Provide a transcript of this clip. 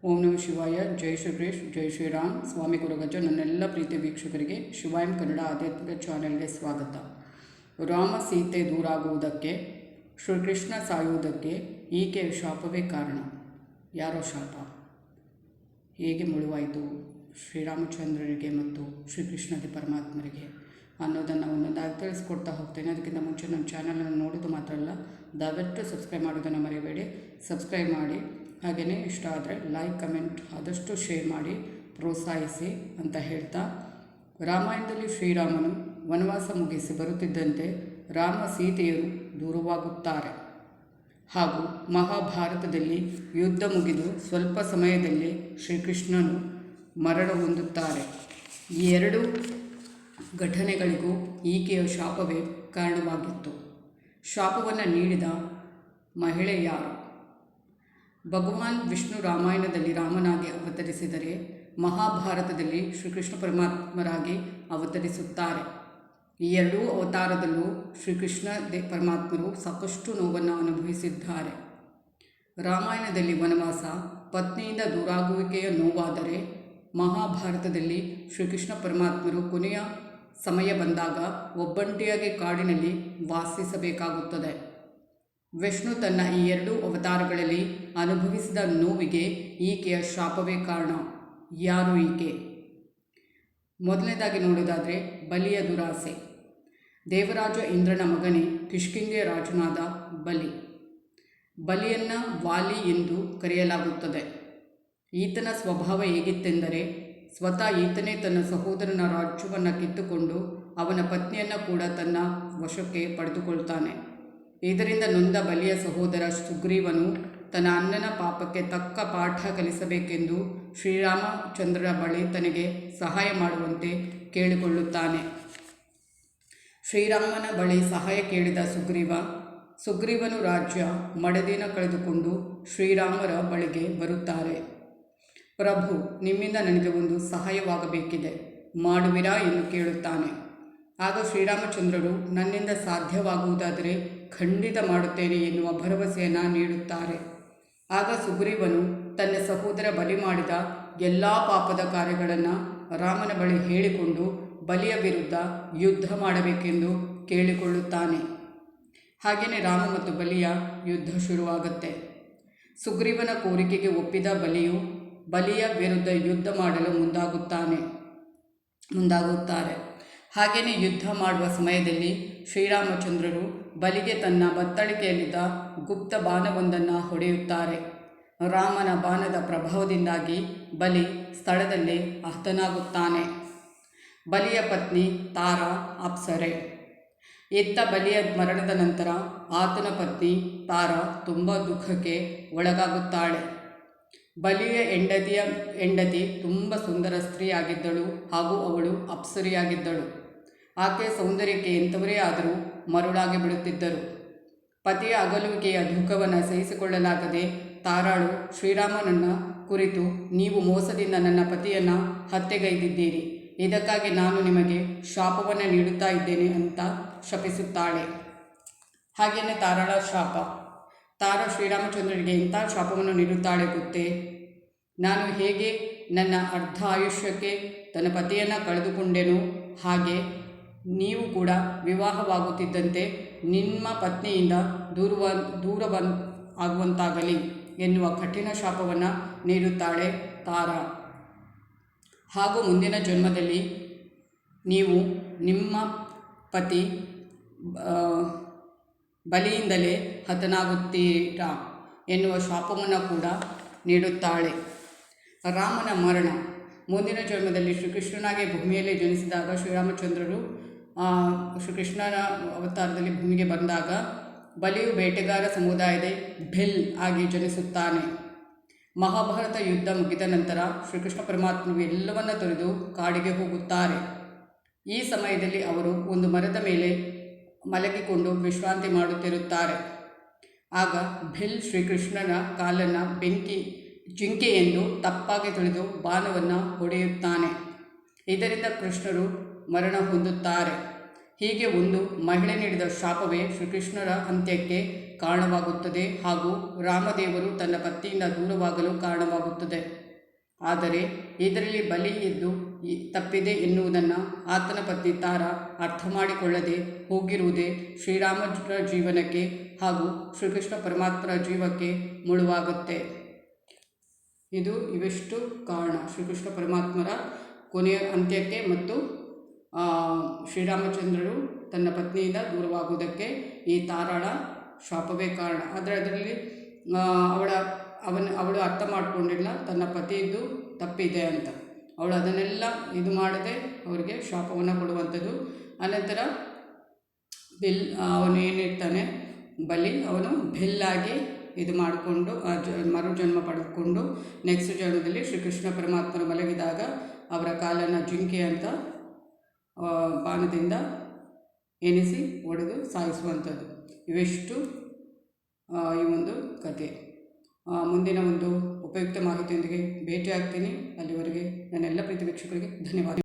ಓಂ ನಮಃ ಶಿವಾಯ. ಜೈ ಶ್ರೀಕೃಷ್ಣ, ಜೈ ಶ್ರೀರಾಮ್. ಸ್ವಾಮಿ ಗುರುಗಜ. ನನ್ನೆಲ್ಲ ಪ್ರೀತಿಯ ವೀಕ್ಷಕರಿಗೆ ಶಿವಾಯಂ ಕನ್ನಡ ಆಧ್ಯಾತ್ಮಿಕ ಚಾನೆಲ್ಗೆ ಸ್ವಾಗತ. ರಾಮ ಸೀತೆ ದೂರಾಗುವುದಕ್ಕೆ, ಶ್ರೀಕೃಷ್ಣ ಸಾಯುವುದಕ್ಕೆ ಈಕೆಯ ಶಾಪವೇ ಕಾರಣ. ಯಾರೋ ಶಾಪ? ಹೇಗೆ ಮುಳುವಾಯಿತು ಶ್ರೀರಾಮಚಂದ್ರರಿಗೆ ಮತ್ತು ಶ್ರೀಕೃಷ್ಣಗೆ ಪರಮಾತ್ಮರಿಗೆ ಅನ್ನೋದನ್ನು ಒಂದೊಂದಾಗಿ ತಿಳಿಸ್ಕೊಡ್ತಾ ಹೋಗ್ತೇನೆ. ಅದಕ್ಕಿಂತ ಮುಂಚೆ ನನ್ನ ಚಾನಲನ್ನು ನೋಡೋದು ಮಾತ್ರ ಅಲ್ಲ, ದಯವಿಟ್ಟು ಸಬ್ಸ್ಕ್ರೈಬ್ ಮಾಡೋದನ್ನು ಮರಿಬೇಡಿ. ಸಬ್ಸ್ಕ್ರೈಬ್ ಮಾಡಿ, ಹಾಗೆಯೇ ಇಷ್ಟ ಆದರೆ ಲೈಕ್, ಕಮೆಂಟ್ ಆದಷ್ಟು ಶೇರ್ ಮಾಡಿ ಪ್ರೋತ್ಸಾಹಿಸಿ ಅಂತ ಹೇಳ್ತಾ, ರಾಮಾಯಣದಲ್ಲಿ ಶ್ರೀರಾಮನು ವನವಾಸ ಮುಗಿಸಿ ಬರುತ್ತಿದ್ದಂತೆ ರಾಮ ಸೀತೆಯರು ದೂರವಾಗುತ್ತಾರೆ. ಹಾಗೂ ಮಹಾಭಾರತದಲ್ಲಿ ಯುದ್ಧ ಮುಗಿದು ಸ್ವಲ್ಪ ಸಮಯದಲ್ಲಿ ಶ್ರೀಕೃಷ್ಣನು ಮರಣ ಹೊಂದುತ್ತಾರೆ. ಈ ಎರಡೂ ಘಟನೆಗಳಿಗೂ ಈಕೆಯ ಶಾಪವೇ ಕಾರಣವಾಗಿತ್ತು. ಶಾಪವನ್ನು ನೀಡಿದ ಮಹಿಳೆ ಯಾರು? ಭಗವಾನ್ ವಿಷ್ಣು ರಾಮಾಯಣದಲ್ಲಿ ರಾಮನಾಗಿ ಅವತರಿಸಿದರೆ, ಮಹಾಭಾರತದಲ್ಲಿ ಶ್ರೀಕೃಷ್ಣ ಪರಮಾತ್ಮರಾಗಿ ಅವತರಿಸುತ್ತಾರೆ. ಈ ಎರಡೂ ಅವತಾರದಲ್ಲೂ ಶ್ರೀಕೃಷ್ಣ ಪರಮಾತ್ಮರು ಸಾಕಷ್ಟು ನೋವನ್ನು ಅನುಭವಿಸಿದ್ದಾರೆ. ರಾಮಾಯಣದಲ್ಲಿ ವನವಾಸ, ಪತ್ನಿಯಿಂದ ದೂರಾಗುವಿಕೆಯ ನೋವಾದರೆ, ಮಹಾಭಾರತದಲ್ಲಿ ಶ್ರೀಕೃಷ್ಣ ಪರಮಾತ್ಮರು ಕೊನೆಯ ಸಮಯ ಬಂದಾಗ ಒಬ್ಬಂಟಿಯಾಗಿ ಕಾಡಿನಲ್ಲಿ ವಾಸಿಸಬೇಕಾಗುತ್ತದೆ. ವಿಷ್ಣು ತನ್ನ ಈ ಎರಡೂ ಅವತಾರಗಳಲ್ಲಿ ಅನುಭವಿಸಿದ ನೋವಿಗೆ ಈಕೆಯ ಶಾಪವೇ ಕಾರಣ. ಯಾರು ಈಕೆ? ಮೊದಲನೇದಾಗಿ ನೋಡೋದಾದರೆ, ಬಲಿಯ ದುರಾಸೆ. ದೇವರಾಜ ಇಂದ್ರನ ಮಗನೇ ಕಿಷ್ಕಿಂಧೆಯ ರಾಜನಾದ ಬಲಿ. ಬಲಿಯನ್ನು ವಾಲಿ ಎಂದು ಕರೆಯಲಾಗುತ್ತದೆ. ಈತನ ಸ್ವಭಾವ ಹೇಗಿತ್ತೆಂದರೆ, ಸ್ವತಃ ಈತನೇ ತನ್ನ ಸಹೋದರನ ರಾಜ್ಯವನ್ನು ಕಿತ್ತುಕೊಂಡು ಅವನ ಪತ್ನಿಯನ್ನು ಕೂಡ ತನ್ನ ವಶಕ್ಕೆ ಪಡೆದುಕೊಳ್ತಾನೆ. ಇದರಿಂದ ನೊಂದ ಬಲಿಯ ಸಹೋದರ ಸುಗ್ರೀವನು ತನ್ನ ಅಣ್ಣನ ಪಾಪಕ್ಕೆ ತಕ್ಕ ಪಾಠ ಕಲಿಸಬೇಕೆಂದು ಶ್ರೀರಾಮಚಂದ್ರರ ಬಳಿ ತನಗೆ ಸಹಾಯ ಮಾಡುವಂತೆ ಕೇಳಿಕೊಳ್ಳುತ್ತಾನೆ. ಶ್ರೀರಾಮನ ಬಳಿ ಸಹಾಯ ಕೇಳಿದ ಸುಗ್ರೀವನು ರಾಜ್ಯ ಮಡದಿನ ಕಳೆದುಕೊಂಡು ಶ್ರೀರಾಮರ ಬಳಿಗೆ ಬರುತ್ತಾರೆ. ಪ್ರಭು, ನಿಮ್ಮಿಂದ ನನಗೆ ಒಂದು ಸಹಾಯವಾಗಬೇಕಿದೆ, ಮಾಡುವಿರಾ ಎಂದು ಕೇಳುತ್ತಾನೆ. ಆಗ ಶ್ರೀರಾಮಚಂದ್ರರು ನನ್ನಿಂದ ಸಾಧ್ಯವಾಗುವುದಾದರೆ ಖಂಡಿತ ಮಾಡುತ್ತೇನೆ ಎನ್ನುವ ಭರವಸೆಯನ್ನು ನೀಡುತ್ತಾರೆ. ಆಗ ಸುಗ್ರೀವನು ತನ್ನ ಸಹೋದರ ಬಲಿ ಮಾಡಿದ ಎಲ್ಲ ಪಾಪದ ಕಾರ್ಯಗಳನ್ನು ರಾಮನ ಬಳಿ ಹೇಳಿಕೊಂಡು ಬಲಿಯ ವಿರುದ್ಧ ಯುದ್ಧ ಮಾಡಬೇಕೆಂದು ಕೇಳಿಕೊಳ್ಳುತ್ತಾನೆ. ಹಾಗೆಯೇ ರಾಮ ಮತ್ತು ಬಲಿಯ ಯುದ್ಧ ಶುರುವಾಗುತ್ತೆ. ಸುಗ್ರೀವನ ಕೋರಿಕೆಗೆ ಒಪ್ಪಿದ ಬಲಿಯ ವಿರುದ್ಧ ಯುದ್ಧ ಮಾಡಲು ಮುಂದಾಗುತ್ತಾರೆ. ಹಾಗೆಯೇ ಯುದ್ಧ ಮಾಡುವ ಸಮಯದಲ್ಲಿ ಶ್ರೀರಾಮಚಂದ್ರರು ಬಲಿಗೆ ತನ್ನ ಬತ್ತಳಿಕೆಯಲ್ಲಿದ್ದ ಗುಪ್ತ ಬಾಣವೊಂದನ್ನು ಹೊಡೆಯುತ್ತಾರೆ. ರಾಮನ ಬಾಣದ ಪ್ರಭಾವದಿಂದಾಗಿ ಬಲಿ ಸ್ಥಳದಲ್ಲೇ ಹತನಾಗುತ್ತಾನೆ. ಬಲಿಯ ಪತ್ನಿ ತಾರಾ ಅಪ್ಸರೆ. ಎತ್ತ ಬಲಿಯ ಮರಣದ ನಂತರ ಆತನ ಪತ್ನಿ ತಾರಾ ತುಂಬ ದುಃಖಕ್ಕೆ ಒಳಗಾಗುತ್ತಾಳೆ. ಬಲಿಯ ಹೆಂಡತಿ ತುಂಬ ಸುಂದರ ಸ್ತ್ರೀಯಾಗಿದ್ದಳು ಹಾಗೂ ಅವಳು ಅಪ್ಸರಿಯಾಗಿದ್ದಳು. ಆಕೆಯ ಸೌಂದರ್ಯಕ್ಕೆ ಎಂಥವರೇ ಆದರೂ ಮರುಳಾಗಿ ಬಿಡುತ್ತಿದ್ದರು. ಪತಿಯ ಅಗಲುವಿಕೆಯ ದುಃಖವನ್ನು ಸಹಿಸಿಕೊಳ್ಳಲಾಗದೆ ತಾರಾಳು ಶ್ರೀರಾಮನನ್ನು ಕುರಿತು, ನೀವು ಮೋಸದಿಂದ ನನ್ನ ಪತಿಯನ್ನು ಹತ್ಯೆಗೈದಿದ್ದೀರಿ, ಇದಕ್ಕಾಗಿ ನಾನು ನಿಮಗೆ ಶಾಪವನ್ನು ನೀಡುತ್ತಾ ಇದ್ದೇನೆ ಅಂತ ಶಪಿಸುತ್ತಾಳೆ. ಹಾಗೆಯೇ ತಾರಾಳ ಶಾಪ. ತಾರಾ ಶ್ರೀರಾಮಚಂದ್ರನಿಗೆ ಎಂಥ ಶಾಪವನ್ನು ನೀಡುತ್ತಾಳೆ ಗೊತ್ತೇ? ನಾನು ಹೇಗೆ ನನ್ನ ಅರ್ಧ ಆಯುಷ್ಯಕ್ಕೆ ತನ್ನ ಪತಿಯನ್ನು ಕಳೆದುಕೊಂಡೆನೋ, ಹಾಗೆ ನೀವು ಕೂಡ ವಿವಾಹವಾಗುತ್ತಿದ್ದಂತೆ ನಿಮ್ಮ ಪತ್ನಿಯಿಂದ ದೂರ ಆಗುವಂತಾಗಲಿ ಎನ್ನುವ ಕಠಿಣ ಶಾಪವನ್ನು ನೀಡುತ್ತಾಳೆ ತಾರಾ. ಹಾಗೂ ಮುಂದಿನ ಜನ್ಮದಲ್ಲಿ ನೀವು ನಿಮ್ಮ ಪತಿ ಬಲಿಯಿಂದಲೇ ಹತನಾಗುತ್ತೀರಾ ಎನ್ನುವ ಶಾಪವನ್ನು ಕೂಡ ನೀಡುತ್ತಾಳೆ. ರಾಮನ ಮರಣ. ಮುಂದಿನ ಜನ್ಮದಲ್ಲಿ ಶ್ರೀಕೃಷ್ಣನಾಗಿ ಭೂಮಿಯಲ್ಲಿ ಜನಿಸಿದಾಗ ಶ್ರೀರಾಮಚಂದ್ರರು ಶ್ರೀಕೃಷ್ಣನ ಅವತಾರದಲ್ಲಿ ಭೂಮಿಗೆ ಬಂದಾಗ ಬಲಿಯು ಬೇಟೆಗಾರ ಸಮುದಾಯದ ಭಿಲ್ ಆಗಿ ಜನಿಸುತ್ತಾನೆ. ಮಹಾಭಾರತ ಯುದ್ಧ ಮುಗಿದ ನಂತರ ಶ್ರೀಕೃಷ್ಣ ಪರಮಾತ್ಮರು ಎಲ್ಲವನ್ನ ತೊರೆದು ಕಾಡಿಗೆ ಹೋಗುತ್ತಾರೆ. ಈ ಸಮಯದಲ್ಲಿ ಅವರು ಒಂದು ಮರದ ಮೇಲೆ ಮಲಗಿಕೊಂಡು ವಿಶ್ರಾಂತಿ ಮಾಡುತ್ತಿರುತ್ತಾರೆ. ಆಗ ಭಿಲ್ ಶ್ರೀಕೃಷ್ಣನ ಕಾಲನ್ನು ಜಿಂಕೆ ಎಂದು ತಪ್ಪಾಗಿ ತಿಳಿದು ಬಾಣವನ್ನು ಹೊಡೆಯುತ್ತಾನೆ. ಇದರಿಂದ ಕೃಷ್ಣರು ಮರಣ ಹೊಂದುತ್ತಾರೆ. ಹೀಗೆ ಒಂದು ಮಹಿಳೆ ನೀಡಿದ ಶಾಪವೇ ಶ್ರೀಕೃಷ್ಣರ ಅಂತ್ಯಕ್ಕೆ ಕಾರಣವಾಗುತ್ತದೆ ಹಾಗೂ ರಾಮದೇವರು ತನ್ನ ಪತ್ನಿಯಿಂದ ದೂರವಾಗಲು ಕಾರಣವಾಗುತ್ತದೆ. ಆದರೆ ಇದರಲ್ಲಿ ಬಲಿ ಎದ್ದು ತಪ್ಪಿದೆ ಎನ್ನುವುದನ್ನು ಆತನ ಪತ್ನಿ ತಾರಾ ಅರ್ಥ ಮಾಡಿಕೊಳ್ಳದೆ ಹೋಗಿರುವುದೇ ಶ್ರೀರಾಮರ ಜೀವನಕ್ಕೆ ಹಾಗೂ ಶ್ರೀಕೃಷ್ಣ ಪರಮಾತ್ಮರ ಜೀವಕ್ಕೆ ಮುಳುವಾಗುತ್ತೆ. ಇವೆಷ್ಟು ಕಾರಣ ಶ್ರೀಕೃಷ್ಣ ಪರಮಾತ್ಮರ ಕೊನೆಯ ಅಂತ್ಯಕ್ಕೆ ಮತ್ತು ಶ್ರೀರಾಮಚಂದ್ರರು ತನ್ನ ಪತ್ನಿಯಿಂದ ದೂರವಾಗುವುದಕ್ಕೆ ಈ ತಾರಾಳ ಶಾಪವೇ ಕಾರಣ. ಆದರೆ ಅದರಲ್ಲಿ ಅವಳು ಅರ್ಥ ಮಾಡಿಕೊಂಡಿಲ್ಲ ತನ್ನ ಪತಿಯದ್ದು ತಪ್ಪಿದೆ ಅಂತ. ಅವಳು ಅದನ್ನೆಲ್ಲ ಮಾಡದೆ ಅವರಿಗೆ ಶಾಪವನ್ನು ಕೊಡುವಂಥದ್ದು. ಅನಂತರ ಅವನು ಏನಿರ್ತಾನೆ ಬಲಿ, ಅವನು ಬೆಲ್ಲಾಗಿ ಮಾಡಿಕೊಂಡು ಮರುಜನ್ಮ ಪಡೆದುಕೊಂಡು ನೆಕ್ಸ್ಟ್ ಜನ್ಮದಲ್ಲಿ ಶ್ರೀಕೃಷ್ಣ ಪರಮಾತ್ಮರು ಮಲಗಿದಾಗ ಅವರ ಕಾಲನ್ನು ಜಿಂಕೆ ಅಂತ ಬಾಣದಿಂದ ಎನಿಸಿ ಹೊಡೆದು ಸಾಯಿಸುವಂಥದ್ದು. ಇವೆಷ್ಟು ಈ ಒಂದು ಕಥೆ. ಮುಂದಿನ ಒಂದು ಉಪಯುಕ್ತ ಮಾಹಿತಿಯೊಂದಿಗೆ ಭೇಟಿ ಆಗ್ತೀನಿ. ಅಲ್ಲಿವರೆಗೆ ನನ್ನೆಲ್ಲ ಪ್ರೀತಿ ವೀಕ್ಷಕರಿಗೆ ಧನ್ಯವಾದ.